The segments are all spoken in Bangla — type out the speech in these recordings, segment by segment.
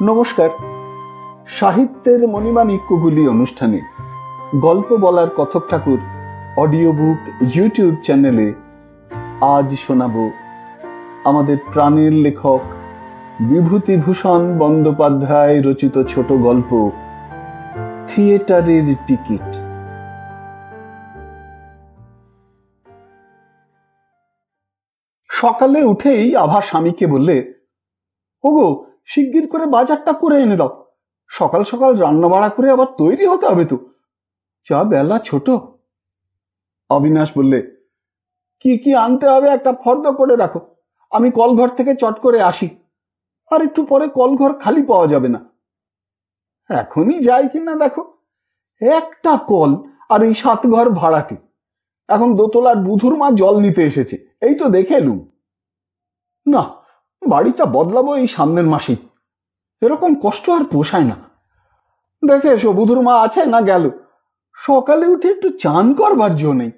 নমস্কার। সাহিত্যের মণিমাণিক্যগুলি অনুষ্ঠানে গল্প বলার কথক ঠাকুর অডিও বুক ইউটিউব চ্যানেলে আজ শোনাব আমাদের প্রাণের লেখক বিভূতিভূষণ বন্দ্যোপাধ্যায় রচিত ছোট গল্প থিয়েটারের টিকিট। সকালে উঠেই আভা স্বামীকে বললে, ওগো শিগগির করে বাজারটা করে এনে দাও, সকাল সকাল রান্না বাড়া করে আবার তৈরি হতে হবে তো, যা বেলা ছোট। অবিনাশ বললে, কি কি আনতে হবে একটা ফর্দ করে রাখো, আমি কলঘর থেকে চট করে আসি, আর একটু পরে কলঘর খালি পাওয়া যাবে না। এখনই যাই কিনা দেখো, একটা কল আর এই 7 ঘর ভাড়াটি, এখন দোতলার বুধুর মা জল নিতে এসেছে, এই তো দেখে এলুম। না, বাড়িটা বদলাবো এই সামনের মাসেই, এরকম কষ্ট আর পোষায় না। দেখে এসো বুধুর মা আছে না গেল, সকালে উঠে একটু চান করবার জো নেই।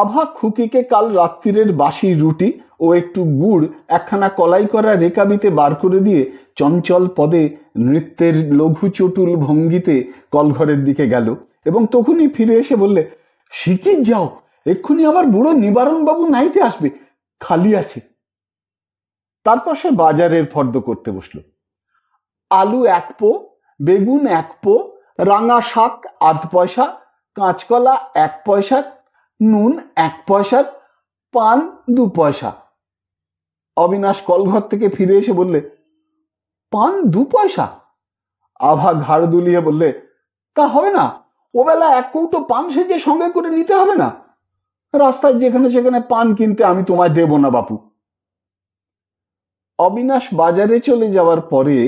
আভা খুকিকে কাল রাত্রিরের বাসি রুটি ও একটু গুড় একখানা কলাই করা রেকাবিতে বার করে দিয়ে চঞ্চল পদে নৃত্যের লঘু চটুল ভঙ্গিতে কলঘরের দিকে গেল এবং তখনই ফিরে এসে বললে, শিগগির যাও, এক্ষুনি আবার বুড়ো নিবারণ বাবু নাইতে আসবে, খালি আছে। তারপর সে বাজারের ফর্দ করতে বসল। আলু 1 পো, বেগুন 1 পো, রাঙা শাক আধ পয়সা, কাঁচকলা 1 পয়সা, নুন 1 পয়সা, পান 2 পয়সা। অবিনাশ কলঘর থেকে ফিরে এসে বললে, পান 2 পয়সা? আভা ঘাড় দুলিয়ে বললে, তা হবে না, ওবেলা 1 কৌটো পান সেজে সঙ্গে করে নিতে হবে না? রাস্তায় যেখানে সেখানে পান কিনতে আমি তোমায় দেব না বাপু। অবিনাশ বাজারে চলে যাওয়ার পরে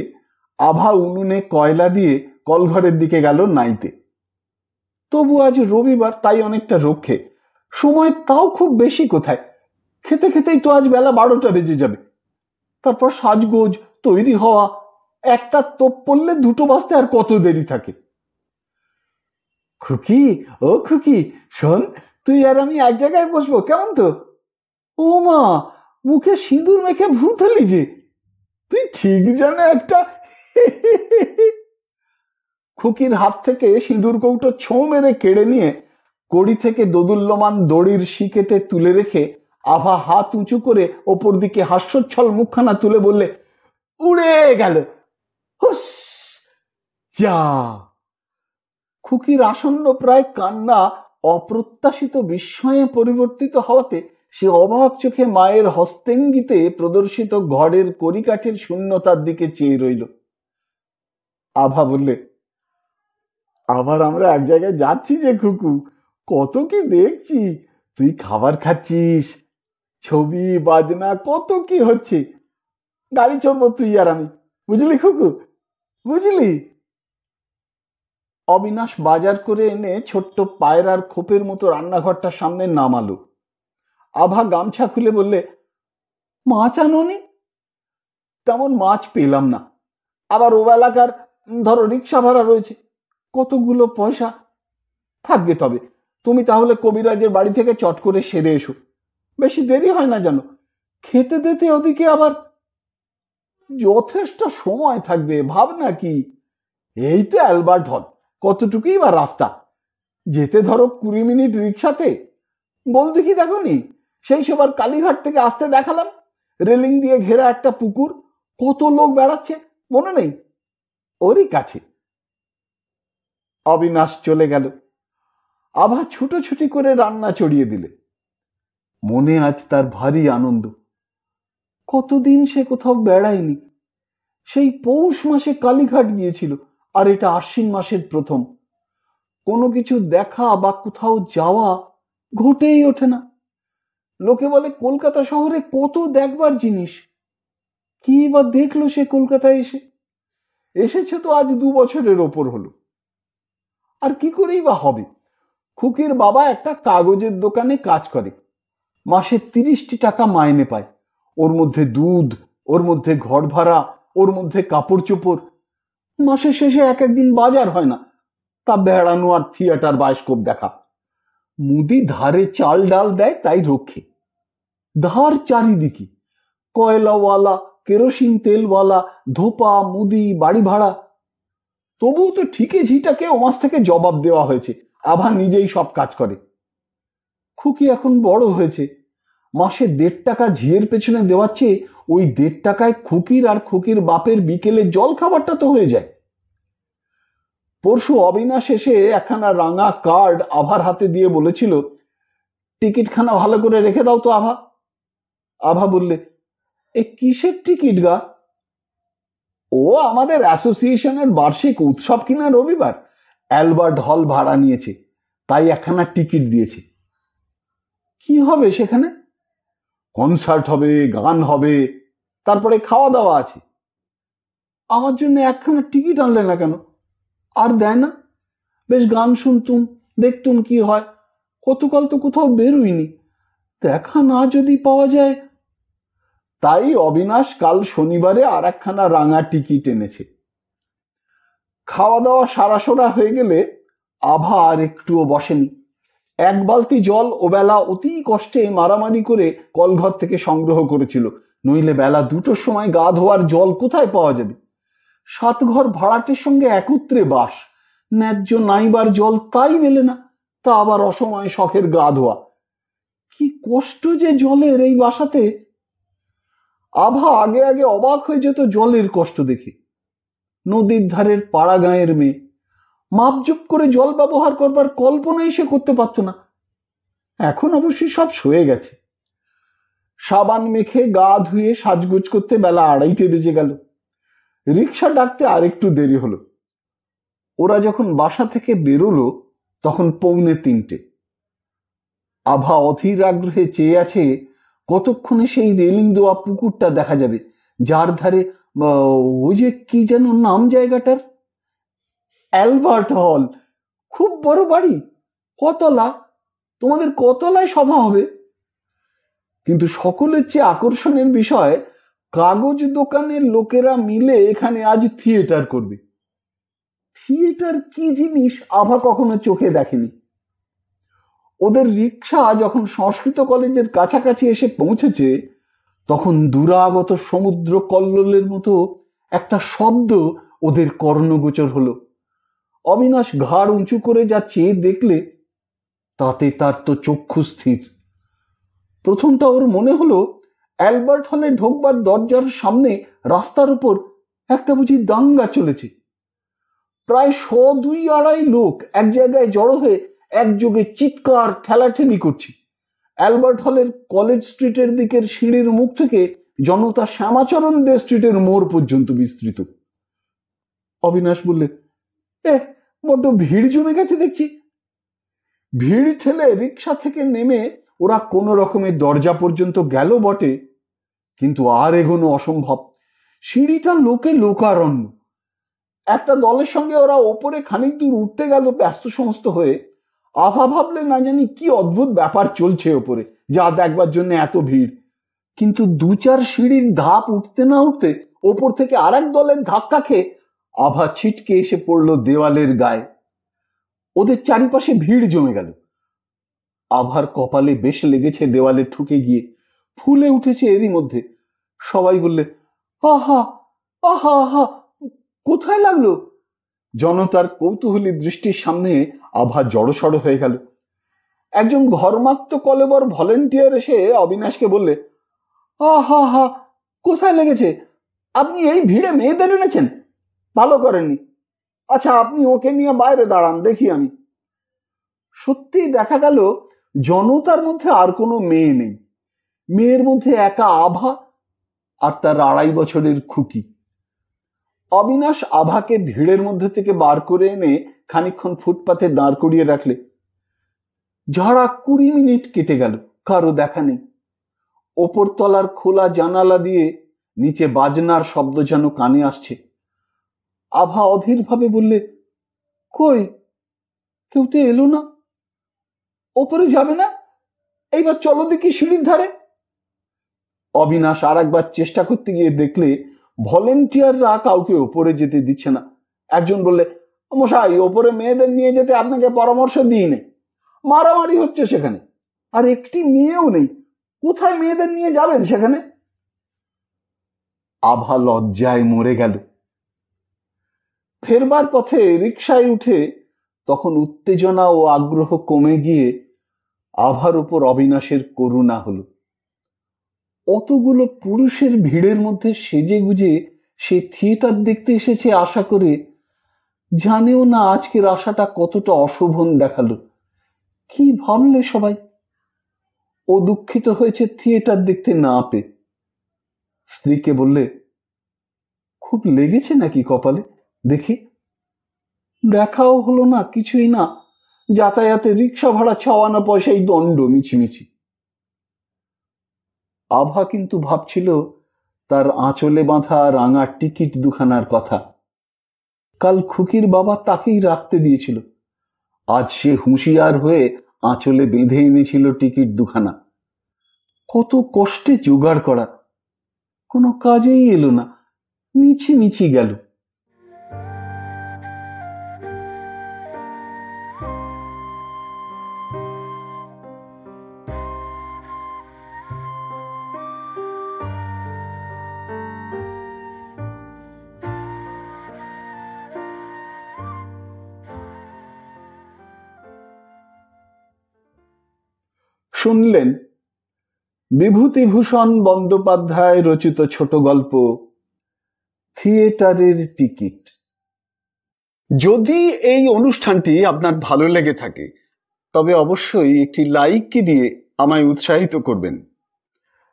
আভা উনুনে কয়লা দিয়ে কলঘরের দিকে গেল নাইতে। তবু আজ রবিবার, তাই অনেকটা রক্ষে, সময় তাও খুব বেশি কোথায়, খেতে খেতেই তো আজ বেলা 12টা বেজে যাবে। তারপর সাজগোজ তৈরি হওয়া, একটা তোপ পড়লে 2টো বাজতে আর কত দেরি থাকে। খুকি, ও খুকি শোন, তুই আর আমি এক জায়গায় বসবো, কেমন তো? ও মা, মুখে সিঁদুর মেখে ভূত হলি যে, তুই ঠিক জানে একটা। খুকির হাত থেকে সিঁদুর কৌটো ছো মেরে কেড়ে নিয়ে কড়ি থেকে দোদুল্যমান দড়ির শিকেতে তুলে রেখে আভা হাত উঁচু করে ওপর দিকে হাস্যোচ্ছল মুখখানা তুলে বললে, উড়ে গেল, হুস যা। খুকির আসন্ন প্রায় কান্না অপ্রত্যাশিত বিস্ময়ে পরিবর্তিত হওয়াতে সে অবাক চোখে মায়ের হস্তেঙ্গিতে প্রদর্শিত ঘরের কড়িকাঠের শূন্যতার দিকে চেয়ে রইল। আভা বললে, আবার আমরা এক জায়গায় যাচ্ছি যে খুকু, কত কি দেখছি, তুই খাবার খাচ্ছিস, ছবি বাজনা কত কি হচ্ছে, গাড়ি চড়বো তুই আর আমি, বুঝলি খুকু, বুঝলি? অবিনাশ বাজার করে এনে ছোট্ট পায়রার খোপের মতো রান্নাঘরটার সামনে নামালো। আভা গামছা খুলে বললে, মাছ আনোনি? তেমন মাছ পেলাম না, আবার ওবেলাকার ধরো রিক্সা ভাড়া রয়েছে, কতগুলো পয়সা থাকবে। তবে তুমি তাহলে কবিরাজের বাড়ি থেকে চট করে সেরে এসো, বেশি দেরি হয় না জানো, খেতে দিতে ওদিকে আবার। যথেষ্ট সময় থাকবে, ভাবনা কি, এই তো অ্যালবার্ট হল, কতটুকুই বা রাস্তা, যেতে ধরো 20 মিনিট রিক্সাতে। বল দেখি, দেখো নি সেই সবার কালীঘাট থেকে আসতে দেখালাম, রেলিং দিয়ে ঘেরা একটা পুকুর, কত লোক বেড়াচ্ছে, মনে নেই? ওরই কাছে। অবিনাশ চলে গেল। আভা ছুটোছুটি করে রান্না চড়িয়ে দিলে। মনে আজ তার ভারী আনন্দ। কতদিন সে কোথাও বেড়ায়নি, সেই পৌষ মাসে কালীঘাট গিয়েছিল, আর এটা আশ্বিন মাসের প্রথম। কোনো কিছু দেখা বা কোথাও যাওয়া ঘটেই ওঠে না। লোকে বলে কলকাতা শহরে কত দেখবার জিনিস, কি বা দেখলো সে কলকাতায় এসেছে তো আজ 2 বছরের ওপর হলো। আর কি করেই বা হবে, খুকির বাবা একটা কাগজের দোকানে কাজ করে, মাসে 30টি টাকা মাইনে পায়, ওর মধ্যে দুধ, ওর মধ্যে ঘর ভাড়া, ওর মধ্যে কাপড় চোপড়, মাসের শেষে একদিন বাজার হয় না, তা বেড়ানো আর থিয়েটার বায়োস্কোপ দেখা। মুদি ধারে চাল ডাল দেয়, তাই রক্ষে। ধার চারিদিকে, কয়লাওয়ালা, কেরোসিন তেলওয়ালা, ধোপা, মুদি, বাড়ি ভাড়া। তবুও তো ঠিকই ঝিটাকে ওমাস থেকে জবাব দেওয়া হয়েছে, আভা নিজেই সব কাজ করে। খুকি এখন বড় হয়েছে, মাসে 1.5 টাকা ঝিয়ের পেছনে দেওয়ার চেয়ে ওই 1.5 টাকায় খুকির আর খুকির বাপের বিকেলে জল খাবারটা তো হয়ে যায়। পরশু অবিনাশ এসে একখানা রাঙা কার্ড আভার হাতে দিয়ে বলেছিল, টিকিটখানা ভালো করে রেখে দাও তো আভা। আভা বললে, এ কিসের টিকিট গা? ও আমাদের অ্যাসোসিয়েশনের বার্ষিক উৎসব কিনা রবিবার, অ্যালবার্ট হল ভাড়া নিয়েছে, তাই একখানা টিকিট দিয়েছে। কি হবে সেখানে? কনসার্ট হবে, গান হবে, তারপরে খাওয়া দাওয়া আছে। আমার জন্য একখানা টিকিট আনলে না কেন? আর দেয় না? বেশ গান শুনতুম, দেখতুম কি হয়। কতকাল তো কোথাও বেরোইনি, দেখা না যদি পাওয়া যায়। তাই অবিনাশ কাল শনিবারে আর একখানা রাঙা টিকিট এনেছে। খাওয়া দাওয়া সারাসোরা হয়ে গেলে আভা আর একটুও বসেনি। 1 বালতি জল ওবেলা অতি কষ্টে মারামারি করে কলঘর থেকে সংগ্রহ করেছিল, নইলে বেলা 2টোর সময় গা ধোয়ার জল কোথায় পাওয়া যাবে? 7 ঘর ভাড়াটের সঙ্গে একত্রে বাস, ন্যায্য নাইবার জল তাই মেলে না, তা আবার অসময়ে শখের গা ধোয়া। কি কষ্ট যে জলের এই বাসাতে! আভা আগে আগে অবাক হয়ে যেত জলের কষ্ট দেখে। নদীর ধারের পাড়া গাঁয়ের মেয়ে, মাপজোপ করে জল ব্যবহার করবার কল্পনাই সে করতে পারত না। এখন অবশ্যই সব সয়ে গেছে। সাবান মেখে গা ধুয়ে সাজগোজ করতে বেলা 2:30 বেজে গেল। রিক্সা ডাকতে আর একটু দেরি হলো। ওরা যখন বাসা থেকে বেরোলো তখন 2:45। আভা অধীর আগ্রহে চেয়ে আছে কতক্ষণে সেই রেলিং দেওয়া পুকুরটা দেখা যাবে, যার ধারে ওই যে কি যেন নাম জায়গাটার, অ্যালবার্ট হল। খুব বড় বাড়ি, কতলা? তোমাদের কতলায় সভা হবে? কিন্তু সকলের চেয়ে আকর্ষণের বিষয়, কাগজ দোকানের লোকেরা মিলে এখানে আজ থিয়েটার করবে। থিয়েটার কি জিনিস আভা কখনো চোখে দেখেনি। ওদের রিক্সা যখন সংস্কৃত কলেজের কাছাকাছি এসে পৌঁছেছে তখন দুরাগত সমুদ্র কল্লোলের মতো একটা শব্দ ওদের কর্ণগোচর হলো। অবিনাশ ঘাড় উঁচু করে যা চেয়ে দেখলে তাতে তার তো চক্ষু স্থির। প্রথমটা ওর মনে হলো অ্যালবার্ট হলে ঢোকবার দরজার সামনে রাস্তার উপর একটা বুঝি দাঙ্গা চলেছে। প্রায় 100-250 লোক এক জায়গায় জড়ো হয়ে একযোগে চিৎকার ঠেলাঠেলি করছে। অ্যালবার্ট হলের কলেজ স্ট্রিটের দিকের সিঁড়ির মুখ থেকে জনতা শ্যামাচরণ দে স্ট্রিটের মোড় পর্যন্ত বিস্তৃত। অবিনাশ বললে, বড্ড ভিড় জমে গেছে দেখছি। ভিড় ঠেলে রিক্সা থেকে নেমে ওরা কোনো রকমের দরজা পর্যন্ত গেল বটে, কিন্তু আর এগোনো অসম্ভব। সিঁড়িটা লোকে লোকারণ্য। একটা দলের সঙ্গে ওরা ওপরে খানিক দূর উঠতে গেল ব্যস্ত সমস্ত হয়ে। আভা ভাবলে না জানি কি অদ্ভুত ব্যাপার চলছে ওপরে, যা দেখবার জন্য এত ভিড়। কিন্তু 2-4 সিঁড়ির ধাপ উঠতে না উঠতে ওপর থেকে আরেক দলের ধাক্কা খেয়ে আভা ছিটকে এসে পড়ল দেওয়ালের গায়ে। ওদের চারিপাশে ভিড় জমে গেল। আভার কপালে বেশ লেগেছে দেওয়ালে ঠুকে গিয়ে, ফুলে উঠেছে এরই মধ্যে। সবাই বললে, আহা আহা আহা, কোথায় লাগলো? জনতার কৌতূহলী দৃষ্টির সামনে আভা জড়সড় হয়ে গেল। একজন ঘর্মাক্ত কলেবর ভলেন্টিয়ার এসে অবিনাশকে বললে, আহা হা, কোথায় লেগেছে? আপনি এই ভিড়ে মেয়েদের এনেছেন? ভালো করেননি। আচ্ছা, আপনি ওকে নিয়ে বাইরে দাঁড়ান, দেখি আমি। সত্যি দেখা গেল জনতার মধ্যে আর কোনো মেয়ে নেই। মেয়ের মধ্যে একা আভা আর তার 2.5 বছরের খুকি। অবিনাশ আভাকে ভিড়ের মধ্যে থেকে বার করে এনে খানিকক্ষণ ফুটপাতে দাঁড় করিয়ে রাখলে। ঝাড়া 20 মিনিট কেটে গেল, কারো দেখা নেই। ওপর তলার খোলা জানালা দিয়ে নিচে বাজনার শব্দ যেন কানে আসছে। আভা অধীর ভাবে বললে, কই, কেউ তো এলো না। ওপরে যাবে না? এইবার চলো দেখি সিঁড়ির ধারে। অবিনাশ আর একবার চেষ্টা করতে গিয়ে দেখলে ভলেন্টিয়াররা কাউকে ওপরে যেতে দিচ্ছে না। একজন বললে, মশাই, ওপরে মেয়েদের নিয়ে যেতে আপনাকে পরামর্শ দিইনি, মারামারি হচ্ছে সেখানে, আর একটি মেয়েও নেই। কোথায় মেয়েদের নিয়ে যাবেন সেখানে? আভা লজ্জায় মরে গেল। ফেরবার পথে রিকশায় উঠে তখন উত্তেজনা ও আগ্রহ কমে গিয়ে আভার উপর অবিনাশের করুণা হলো। অতগুলো পুরুষের ভিড়ের মধ্যে সেজে গুজে সে থিয়েটার দেখতে এসেছে আশা করে, জানেও না আজকের আশাটা কতটা অশোভন দেখালো। কি ভাবলে সবাই? ও দুঃখিত হয়েছে থিয়েটার দেখতে না পেয়ে। স্ত্রীকে বললে, খুব লেগেছে নাকি কপালে? দেখি। দেখাও হলো না, কিছুই না, যাতায়াতে রিক্সা ভাড়া 6 আনা পয়সাই দণ্ড মিছিমিছি। আভা কিন্তু ভাবছিল তার আঁচলে বাঁধা রাঙা টিকিট দুখানার কথা। কাল খুকির বাবা তাকেই রাখতে দিয়েছিল। আজ সে হুঁশিয়ার হয়ে আঁচলে বেঁধে এনেছিল টিকিট দুখানা। কত কষ্টে জোগাড় করা, কোনো কাজেই এলো না, মিছি গেল। শুনলেন বিভূতিভূষণ বন্দ্যোপাধ্যায় রচিত ছোট গল্প থিয়েটারের টিকিট। যদি এই অনুষ্ঠানটি আপনার ভালো লেগে থাকে তবে অবশ্যই একটি লাইক দিয়ে আমায় উৎসাহিত করবেন।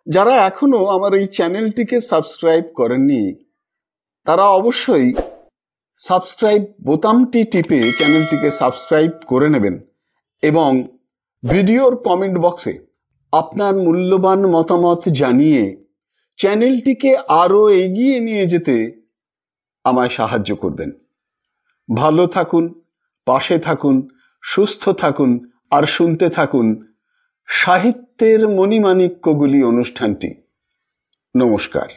যারা এখনো আমার এই চ্যানেলটিকে সাবস্ক্রাইব করেননি তারা অবশ্যই সাবস্ক্রাইব বোতামটি টিপে চ্যানেলটিকে সাবস্ক্রাইব করে নেবেন এবং ভিডিওর কমেন্ট বক্সে আপনার মূল্যবান মতামত জানিয়ে চ্যানেলটিকে আরো এগিয়ে নিয়ে যেতে আমায় সাহায্য করবেন। ভালো থাকুন, পাশে থাকুন, সুস্থ থাকুন আর শুনতে থাকুন সাহিত্যের মণিমাণিক্যগুলি অনুষ্ঠানটি। নমস্কার।